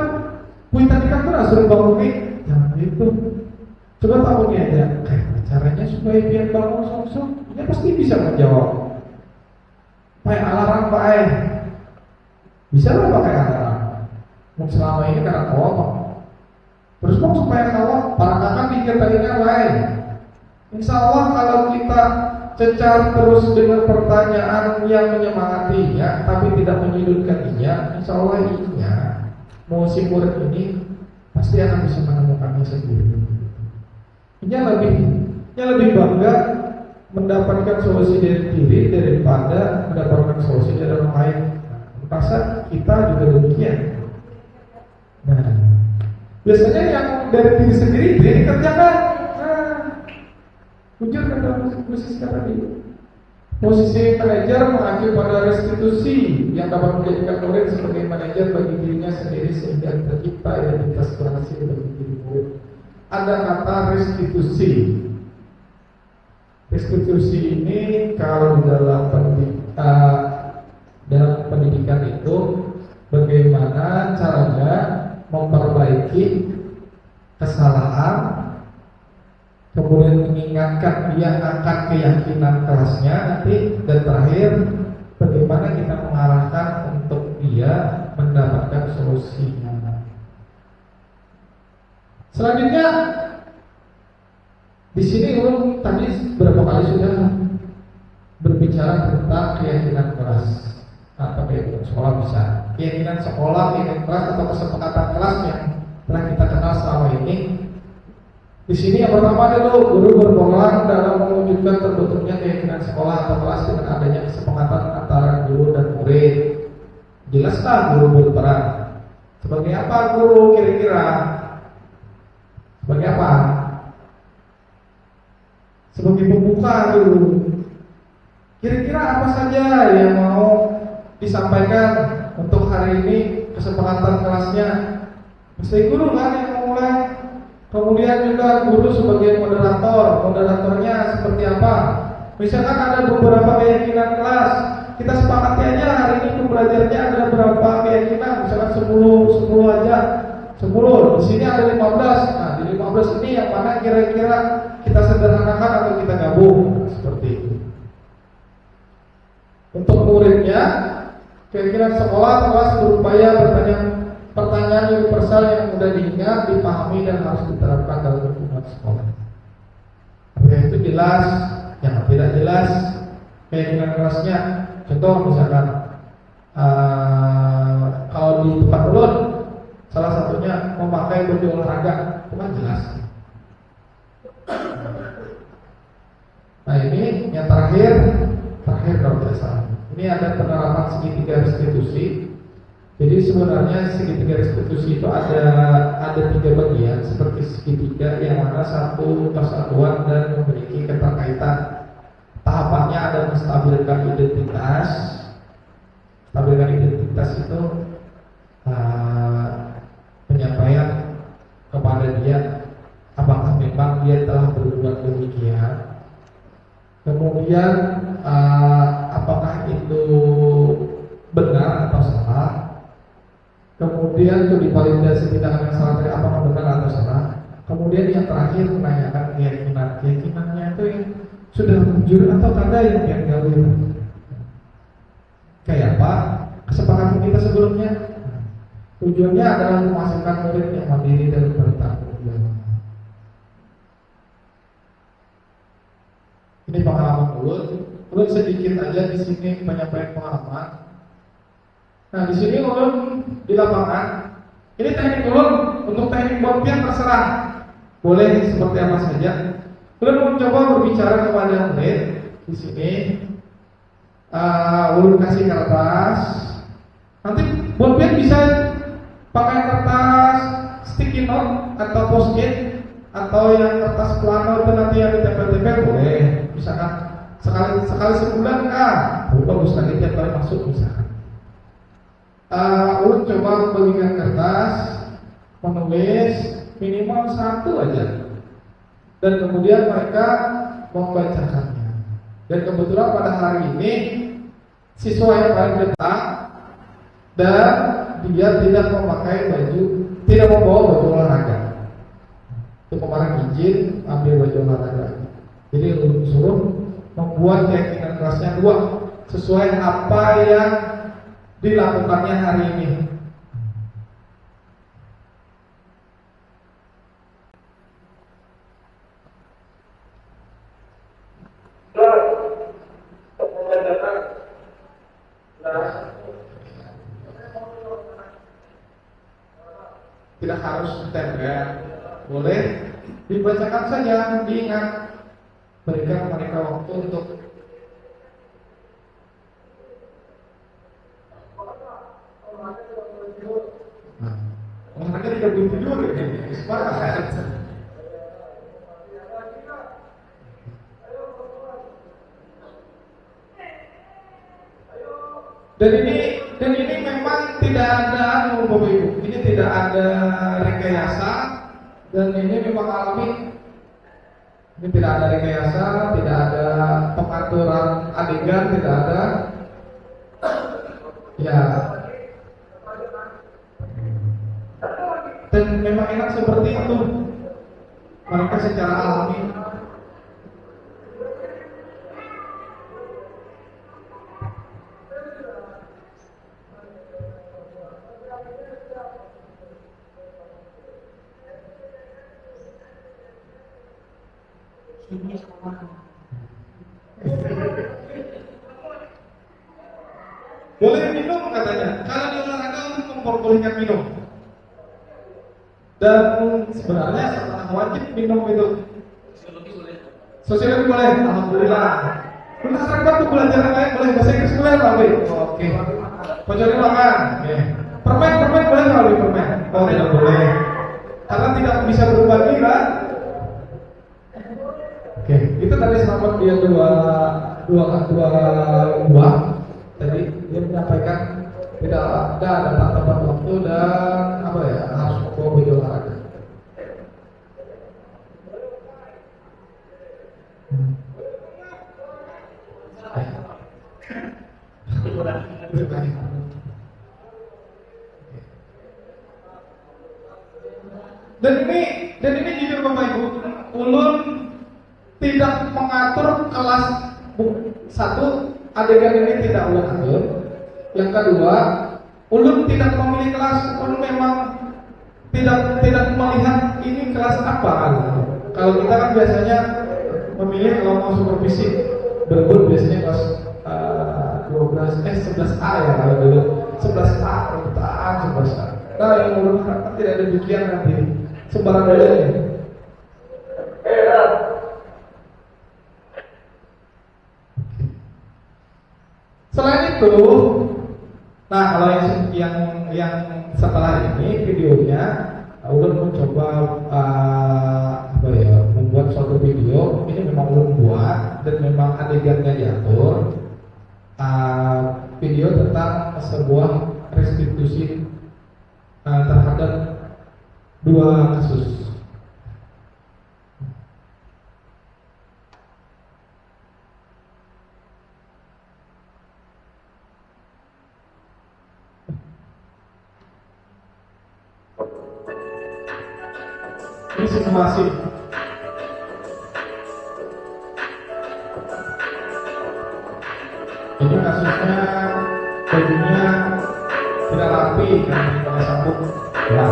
Kui tadi kan suruh bangun nih, jangan itu. Coba tahu nih aja, caranya supaya biar bangun langsung, dia pasti bisa menjawab. Pakai alarm pakai, bisa lah pakai alarm. Mau selama ini karena kawat, terus mau supaya kawat, para kakak pikir tadinya lain. Insya Allah kalau kita cecar terus dengan pertanyaan yang menyemangatinya, tapi tidak menyudutkannya, insya Allah mau si murid ini pasti akan bisa menemukannya sendiri. Dia lebih bangga mendapatkan solusi dari diri daripada mendapatkan solusi dari orang lain. Merasa kita juga demikian. Nah, biasanya yang dari diri sendiri dia dikerjakan. Jujur kata posisi tadi, posisi manajer mengacu pada restitusi yang dapat menjadikan murid sebagai manajer bagi dirinya sendiri sehingga tercipta identitas berhasil bagi diri murid. Ada kata restitusi. Restitusi ini kalau di dalam pendidikan itu bagaimana caranya memperbaiki kesalahan, kemudian mengingatkan dia akan keyakinan kelasnya nanti, dan terakhir bagaimana kita mengarahkan untuk dia mendapatkan solusinya. Selanjutnya di sini ulun tadi berapa kali sudah berbicara tentang keyakinan kelas atau keyakinan sekolah, bisa keyakinan sekolah, keyakinan kelas atau kesepakatan kelas yang telah kita kenal selama ini. Di sini yang pertama dulu, guru berperan dalam mewujudkan terbentuknya keyakinan sekolah atau kelas dengan adanya kesepakatan antara guru dan murid. Jelaslah guru berperan. Sebagai apa guru kira-kira? Sebagai apa? sebagai pembuka dulu. Kira-kira apa saja yang mau disampaikan untuk hari ini kesepakatan kelasnya? Pasti guru kan yang memulai. Kemudian juga guru sebagai moderator. Moderatornya seperti apa? Misalkan ada beberapa keyakinan kelas, kita sepakati aja hari ini pembelajarannya ada berapa keyakinan, misalkan 10 aja. 10, di sini ada 15. Nah, di 15 ini yang mana kira-kira kita sederhanakan atau kita gabung seperti itu. Untuk muridnya, keyakinan sekolah kelas berupaya bertanya pertanyaan universal yang mudah diingat, dipahami dan harus diterapkan dalam lingkungan sekolah. Apakah itu jelas? Yang tidak jelas keyakinan kelasnya. Contoh misalkan kalau di tempat ulun salah satunya memakai baju olahraga, bukan jelas. Nah ini yang terakhir kalau tidak salah. Ini ada penerapan segitiga restitusi. Jadi sebenarnya segitiga restitusi itu ada 3 bagian seperti segitiga yang mana satu kesatuan dan memiliki keterkaitan. Tahapannya ada menstabilkan identitas. Stabilkan identitas itu penyampaian kepada dia apakah memang dia telah berbuat demikian. Kemudian apakah itu benar atau salah. Kemudian itu divalidasi tindakan yang salah tadi apakah benar atau salah. Kemudian yang terakhir menanyakan keyakinannya itu yang sudah jujur atau ada yang gaul. Kayak apa? Kesepakatan kita sebelumnya. Tujuannya adalah menghasilkan murid yang mandiri dan bertanggung jawab. Ini pengalaman ulun sedikit aja di sini penyampaian pengalaman. Nah di sini ulun di lapangan. Ini teknik ulun untuk teknik borpian terserah. Boleh seperti apa saja. Ulun mencoba berbicara kepada murid di sini. Ulun kasih kertas. Nanti borpian bisa pakai kertas sticky note atau post-it atau yang kertas plano itu nanti yang ditempel-tempel boleh. Misalkan sekali sebulan bagus lagi tiap kali masuk misalkan. Ulun coba membagikan kertas, menulis minimal 1 aja, dan kemudian mereka membacakannya. Dan kebetulan pada hari ini siswa yang paling dekat dan dia tidak memakai baju, tidak membawa baju olahraga. Itu kemarin izin ambil baju olahraga. Jadi ulun suruh membuat keyakinan kelasnya 2 sesuai apa yang dilakukannya hari ini. Tidak harus tempel, boleh dibacakan saja, diingat. Berikan mereka waktu untuk olahraga tidak boleh tidur, sepakat. Dan ini memang tidak ada Bapak Ibu. Ini tidak ada rekayasa dan ini memang alami. Ini tidak ada rekayasa, tidak ada pengaturan adegan, tidak ada. Ya. Dan memang enak seperti itu. Mereka secara alami. Boleh minum katanya. Kalau di olahraga untuk memperbolehkan minum. Dan sebenarnya setelah wajib minum itu. Sosiologi boleh. Alhamdulillah. Untuk seragam tuh pelajaran lain boleh. Bahasa Inggris boleh Pak. Oke. Pojoknya makan. Oke. Permen boleh nggak permen? Oh tidak boleh. Karena tidak bisa berbagi kan? Oke, itu tadi selama dia dua buah. Tadi dia menyampaikan tidak ada tepat waktu dan apa ya, harus membawa baju olahraga. Dan ini jujur Bapak Ibu, ulun tidak mengatur kelas satu, adegan ini tidak ulun atur. Yang kedua, ulun tidak memilih kelas, ulun memang tidak melihat ini kelas apa. Kalau kita kan biasanya memilih kalau mau supervisi berebut biasanya kelas 11A ya kalau dulu 11A permintaan 11A. Nah yang ulun harapkan tidak ada demikian nanti sembarang bedanya. Selain itu, nah kalau yang setelah ini videonya, ulun mencoba membuat suatu video. Ini memang ulun buat dan memang adegannya diatur. Video tentang sebuah restitusi terhadap dua kasus. Ini simulasi. Ini kasusnya bajunya tidak rapi kan pakai sabuk. Ya.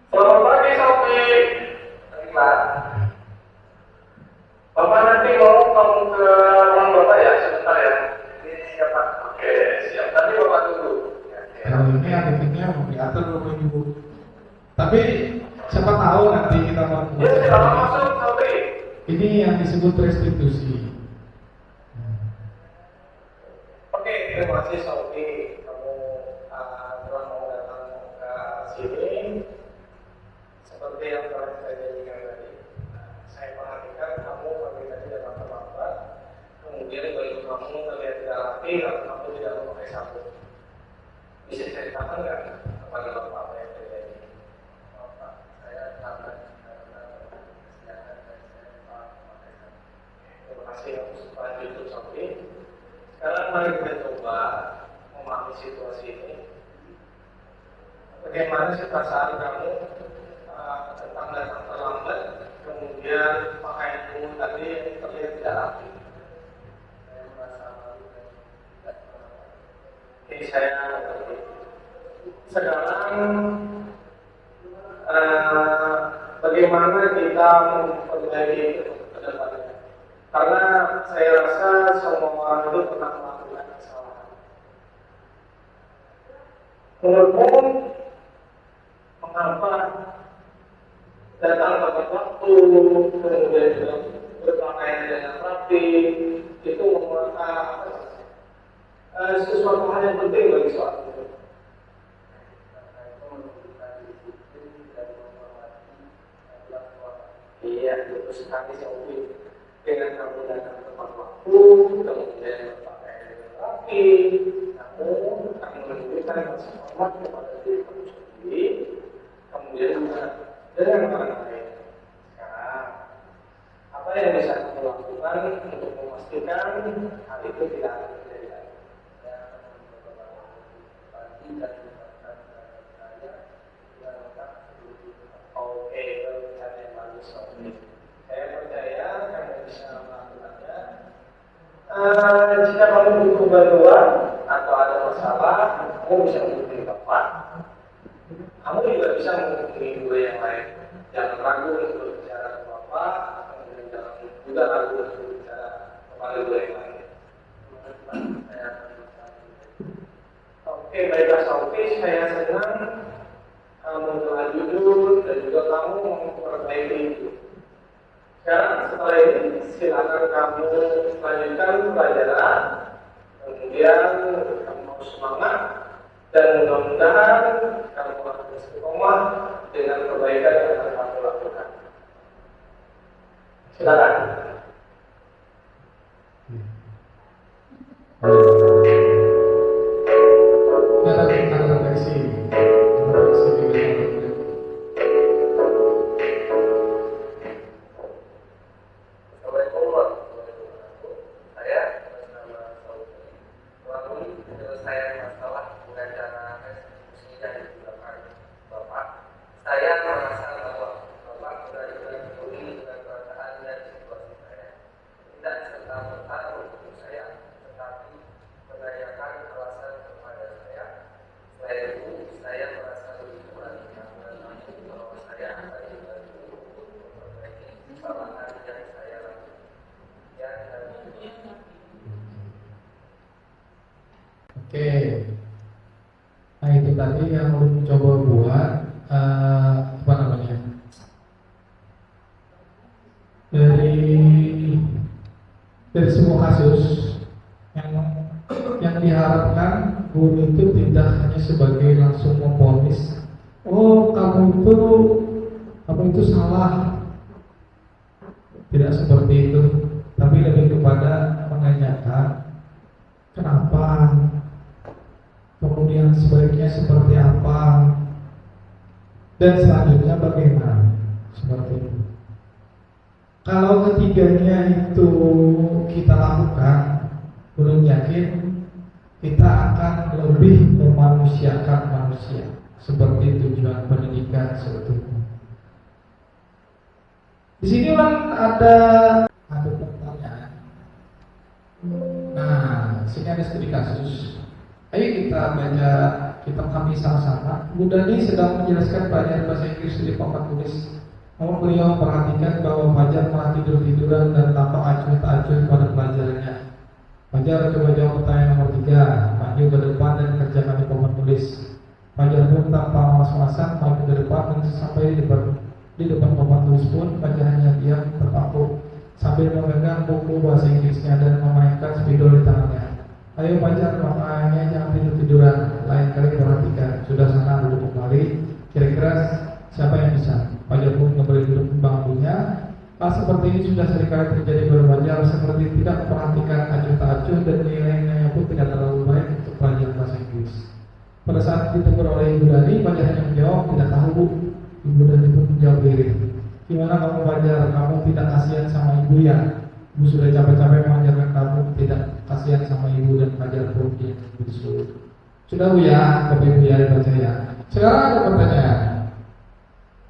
Selamat pagi Sofi. Baiklah. Bapak nanti mau kamu ke ruang Bapak ya sebentar ya. Ini siapa? Oke, siap. Nanti Bapak tunggu. Kalau ini adegannya mau diatur Bapak Ibu. Tapi siapa tahu nanti kita mau Ya, selamat masuk Sofi. ini yang disebut restitusi. Oke, terima kasih Sofi. Kamu telah mau datang ke sini. Seperti yang telah saya janjikan tadi, saya perhatikan kamu pagi tadi datang terlambat. Kemudian baju kamu terlihat tidak rapi, lalu kamu tidak memakai sabuk. Bisa diceritakan nggak kepada Bapak apa yang terjadi? Bapak, saya terlambat karena kesehatan dan saya lupa memakai sabuk. Terima kasih atas lanjut Sofi. Sekarang mari kita coba memahami situasi ini. Bagaimana sih perasaan kamu tentang datang terlambat, kemudian pakaianmu tadi terlihat tidak rapi? Saya merasa malu dan tidak pernah. Ini saya mengerti. Sekarang bagaimana kita memperbaiki itu ke depannya? Karena saya rasa semua orang itu pernah melakukan kesalahan. Menurutmu, mengapa datang tepat waktu, kemudian juga berpakaian dengan rapi, itu merupakan sesuatu hal yang penting bagi seorang itu. Iya, betul sekali Sofi. Dengan kamu datang tepat waktu, kemudian berpakaian dengan rapi, namun kamu menunjukkan rasa hormat kepada diri kamu sendiri, kemudian juga dengan orang lain. Sekarang, apa yang bisa kamu lakukan untuk memastikan hal itu tidak akan terjadi lagi? Oke, rencana yang bagus. Saya percaya kamu bisa melakukannya. Jika kamu butuh bantuan atau ada masalah, kamu bisa menghubungi Bapak. Kamu juga bisa menghubungi guru yang lain. Jangan ragu untuk berbicara ke Bapak, kemudian jangan juga ragu untuk berbicara kepada guru yang lain. Oke, baiklah Sofi, saya senang kamu telah jujur dan juga kamu memperbaiki itu. Sekarang setelah ini silakan kamu lanjutkan pelajaran, kemudian kamu harus semangat dan mudah-mudahan kamu akan istiqomah dengan perbaikan. Silakan. Ada refleksi. Assalamualaikum warahmatullahi wabarakatuh. Saya bernama Saudi. Melalui penyelesaian masalah pengacara restitusi yang digunakan Bapak, saya merasa bahwa Bapak benar-benar peduli dengan keadaan dan situasi saya. Tidak serta-merta untuk saya, tetapi menanyakan alasan kepada saya. Selain itu, saya merasa lebih kurang karena bahwa saya akan dibantu untuk memperbaiki kesalahan yang saya lakukan. Ya, dan Oke. Nah itu tadi yang lu coba buat apa namanya? Dari semua kasus yang diharapkan guru itu tidak hanya sebagai langsung memvonis, oh kamu itu salah, tidak seperti itu, tapi lebih kepada menanyakan kenapa, kemudian sebaiknya seperti apa, dan selanjutnya bagaimana, seperti itu. Kalau ketiganya itu kita lakukan, belum yakin kita akan lebih memanusiakan manusia, seperti tujuan pendidikan sebetulnya. Di sini kan ada pertanyaan. Nah, sini ada studi kasus. Ayo kita baca kitab kami sama-sama. Bu Dani sedang menjelaskan pelajaran bahasa Inggris di papan tulis. Namun beliau memperhatikan bahwa Fajar malah tidur-tiduran dan tampak acuh tak acuh pada pelajarannya. Fajar coba jawab pertanyaan nomor 3. Maju ke depan dan kerjakan di papan tulis. Fajar pun tanpa malas-malasan maju ke depan dan sampai di depan papan tulis pun Fajar hanya diam terpaku sambil memegang buku bahasa Inggrisnya dan memainkan spidol di tangannya. Ayo Fajar, makanya jangan tidur-tiduran. Lain kali perhatikan. Sudah sana duduk kembali. Kira-kira siapa yang bisa? Fajar pun kembali duduk di bangkunya. Hal seperti ini sudah seringkali terjadi pada Fajar, seperti tidak memperhatikan acuh tak acuh dan nilai-nilainya pun tidak terlalu baik untuk pelajaran bahasa Inggris. Pada saat ditegur oleh Ibu Dani, Fajar hanya menjawab, tidak tahu Bu. Ibu Dani pun menjawab diri. Gimana kamu Fajar? Kamu tidak kasihan sama ibu ya? Ibu sudah capek-capek mengajarkan kamu, tidak kasihan sama ibu dan Fajar pun dia disuruh. Sudah Bu ya, tapi Bu ya dibaca ya. Sekarang ada pertanyaan.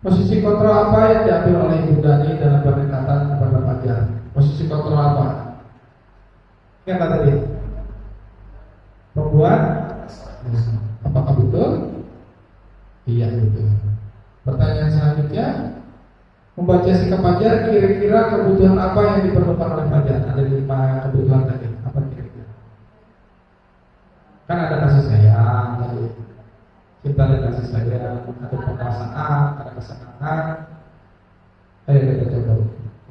Posisi kontrol apa yang diambil oleh Ibu Dani dalam pendekatan kepada Fajar? Posisi kontrol apa? Ingat tadi? Pembuat? Apakah betul? Iya betul. Pertanyaan selanjutnya, membaca sikap Fajar, kira-kira kebutuhan apa yang diperlukan oleh Fajar? Ada 5 kebutuhan tadi. Apa kira-kira? Kan ada kasih sayang tadi. Kita ada kasih sayang, ada penguasaan, ada kesenangan. Ayo kita coba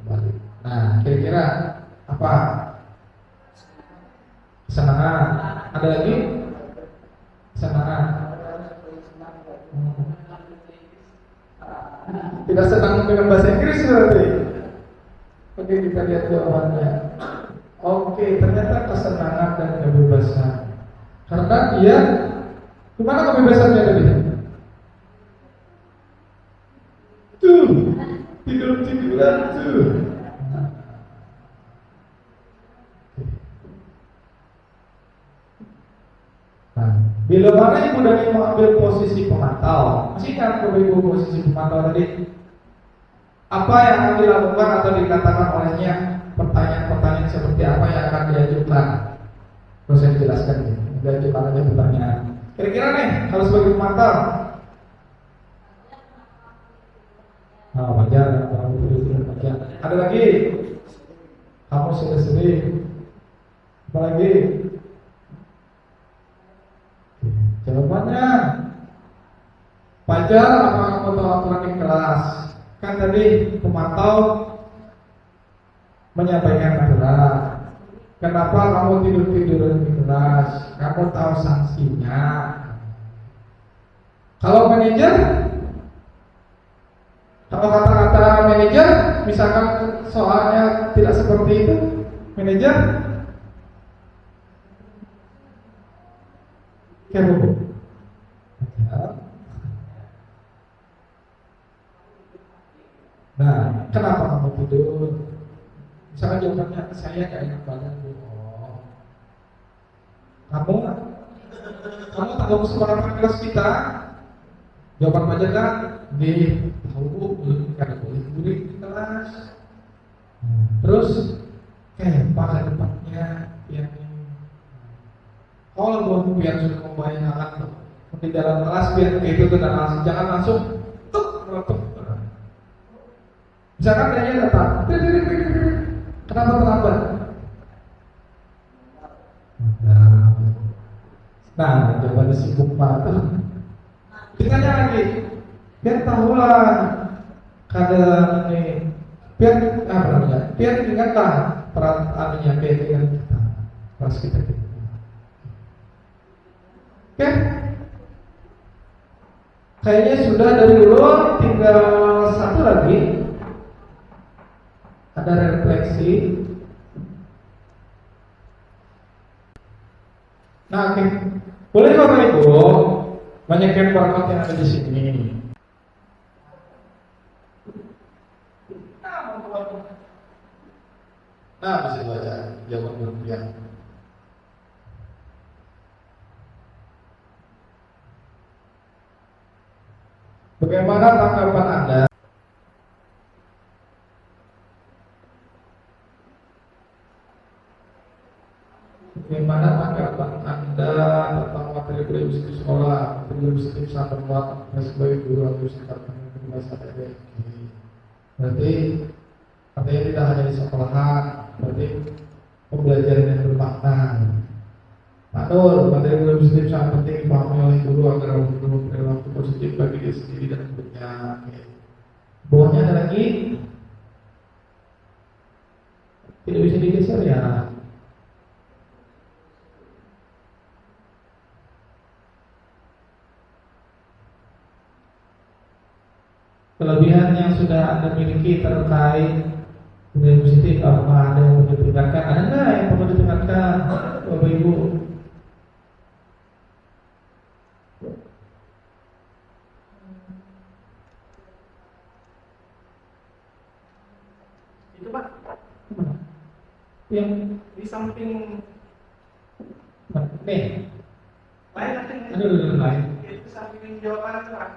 kembali. Nah, kira-kira apa? Kesenangan. Ada lagi? Kesenangan. Tidak senang dengan bahasa Inggris berarti. Oke, kita lihat jawabannya. Oke, ternyata kesenangan dan kebebasan. Karena dia, gimana kebebasannya tadi? Tuh, tidur-tiduran tuh. Nah, bila mana Ibu Dani mengambil posisi pemantau, masih kan Ibu posisi pemantau tadi? Apa yang akan dilakukan atau dikatakan olehnya? Pertanyaan-pertanyaan seperti apa yang akan diajukan? Terus saya jelaskan ya. Diajukan aja pertanyaan. Kira-kira nih, kalau sebagai pemantau, Fajar, kamu tidur Fajar. Ada lagi? Kamu sedih-sedih. Apa lagi? Jawabannya Fajar, apakah kamu tahu aturan di kelas? Kan tadi pemantau menyampaikan aturan. Kenapa kamu tidur-tiduran di kelas? Kamu tahu sanksinya. Kalau manajer, kalau kata-kata manajer, misalkan soalnya tidak seperti itu, manajer? Kamu? Nah, kenapa kamu tidur? Misalkan jawabannya, saya gak enak badan Bu. Oh. Kamu tahu kesempatan kelas kita? Jawaban aja kan? Di tahu Bu, belum kada boleh tidur di kelas. Terus, pada depannya yang kalau buat biar sudah membayangkan di dalam kelas biar itu tidak langsung, jangan langsung meletup. Misalkan dia datang, kenapa terlambat? Nah, jawabannya sibuk banget. Ditanya lagi, biar tahulah kadang ini, biar ingatlah perasaannya biar ingat kita, kelas kita. Oke? Kayaknya sudah dari dulu, tinggal satu lagi. Ada refleksi. Nah, oke. Boleh Bapak Ibu banyakkan barcode yang ada di sini. Nah, bisa baca jawaban berlebihan. Bagaimana tanggapan Anda? Bagaimana tanggapan Anda tentang materi beliau di sekolah, beliau di saat membuat sebagai guru atau sekarang bahasa TBK? Berarti artinya tidak hanya di sekolahan, berarti pembelajaran yang bermakna. Manul, materi beliau sangat penting dipahami oleh guru agar guru berperilaku positif bagi diri sendiri dan hidupnya. Bawahnya ada lagi, tidak bisa digeser ya. Kelebihan yang sudah Anda miliki terkait budaya positif, apa ada yang perlu ditingkatkan? Ada nggak yang perlu ditingkatkan, Bapak Ibu? Itu Pak, Yang di samping nih, lain lain. itu samping jawaban itu Pak.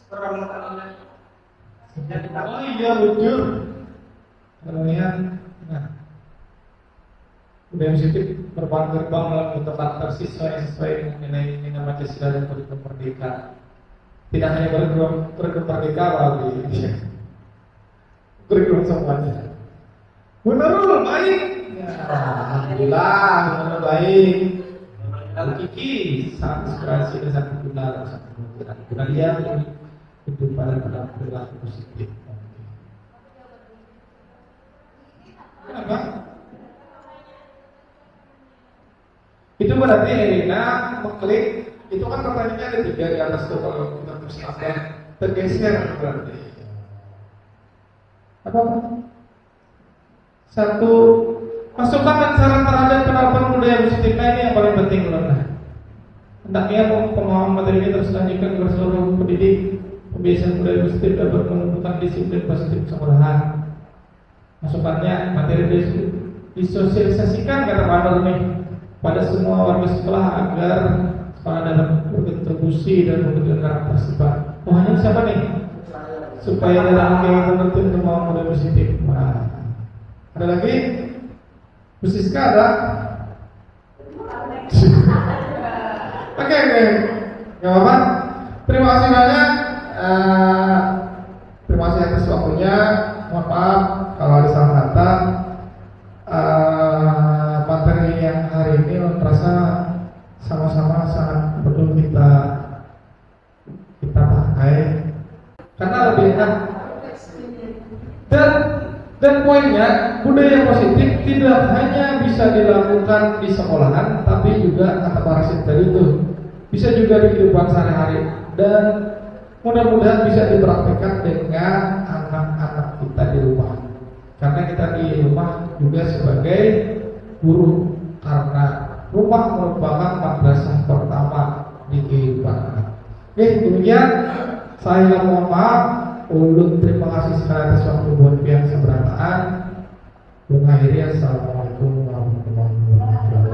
Peramatannya. Oh iya lucu. Kemudian, budaya positif merupakan gerbang dalam menetapkan siswa yang sesuai dengan nilai-nilai Pancasila dan kurikulum merdeka. Tidak hanya kurikulum merdeka, tapi kurikulum semuanya. Benar, baik. Ya, alhamdulillah, benar baik. Lalu Kiki sangat inspirasi dan sangat guna dia itu pada perilaku positif. Kenapa? Itu berarti Elina mengklik, itu kan pertanyaannya ada 3 di atas tuh, kalau kita terus tergeser berarti. Apa? 1, masukkan dan saran terhadap penerapan budaya positif. Nah, ini yang paling penting menurut. Hendaknya pemahaman materi ini terus lanjutkan ke seluruh pendidik. Pembiasaan budaya positif dapat menumbuhkan disiplin positif sekolahan. Masukannya materi disosialisasikan kata Pak nih pada semua warga sekolah agar sekolah dapat berkontribusi dan memberikan karakter sifat. Hanya siapa nih? Supaya dalam kehidupan pemahaman budaya positif. Nah, ada lagi? Bu Siska ada? Oke, nggak apa-apa. Terima kasih banyak. Terima kasih atas waktunya. Mohon maaf kalau ada salah kata. Materi yang hari ini terasa sama-sama sangat perlu kita pakai karena lebih enak. Dan poinnya, budaya positif tidak hanya bisa dilakukan di sekolahan, tapi juga kata Pak Rasid tadi itu bisa juga di kehidupan sehari-hari dan mudah-mudahan bisa dipraktikkan dengan anak anak-anak kita di rumah. Karena kita di rumah juga sebagai guru, karena rumah merupakan madrasah pertama di kehidupan. Oke, demikian saya mohon maaf. Ulun terima kasih sekali atas waktu buat pihak seberapaan. Mengakhiri, assalamualaikum warahmatullahi wabarakatuh.